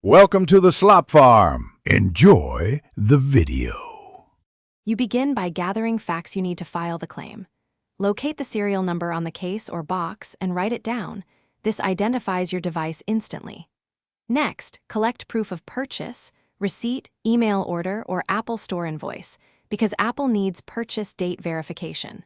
Welcome to the Slop Farm. Enjoy the video. You begin by gathering facts you need to file the claim. Locate the serial number on the case or box and write it down. This identifies your device instantly. Next, collect proof of purchase, receipt, email order, or Apple Store invoice, because Apple needs purchase date verification.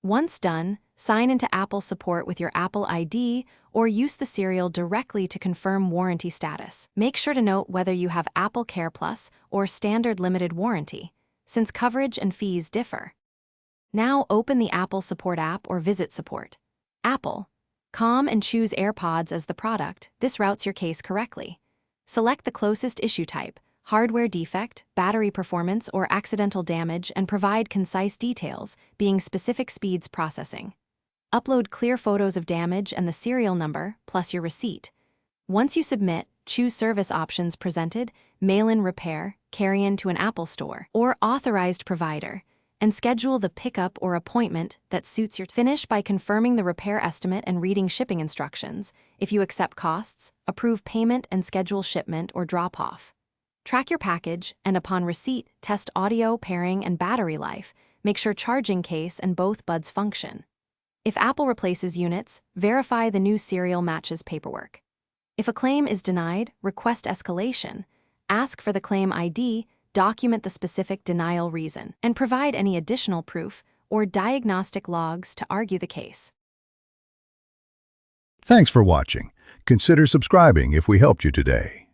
Once done, sign into Apple support with your Apple ID or use the serial directly to confirm warranty status. Make sure to note whether you have Apple Care Plus or standard limited warranty, since coverage and fees differ. Now open the Apple Support app or visit support. Apple.com and choose AirPods as the product. This routes your case correctly. Select the closest issue type, hardware defect, battery performance, or accidental damage, and provide concise details, being specific speeds processing. Upload clear photos of damage and the serial number, plus your receipt. Once you submit, choose service options presented, mail-in repair, carry-in to an Apple Store, or authorized provider, and schedule the pickup or appointment that suits your. Finish by confirming the repair estimate and reading shipping instructions. If you accept costs, approve payment and schedule shipment or drop-off. Track your package, and upon receipt, test audio, pairing, and battery life. Make sure charging case and both buds function. If Apple replaces units, verify the new serial matches paperwork. If a claim is denied, request escalation. Ask for the claim ID, document the specific denial reason, and provide any additional proof or diagnostic logs to argue the case. Thanks for watching. Consider subscribing if we helped you today.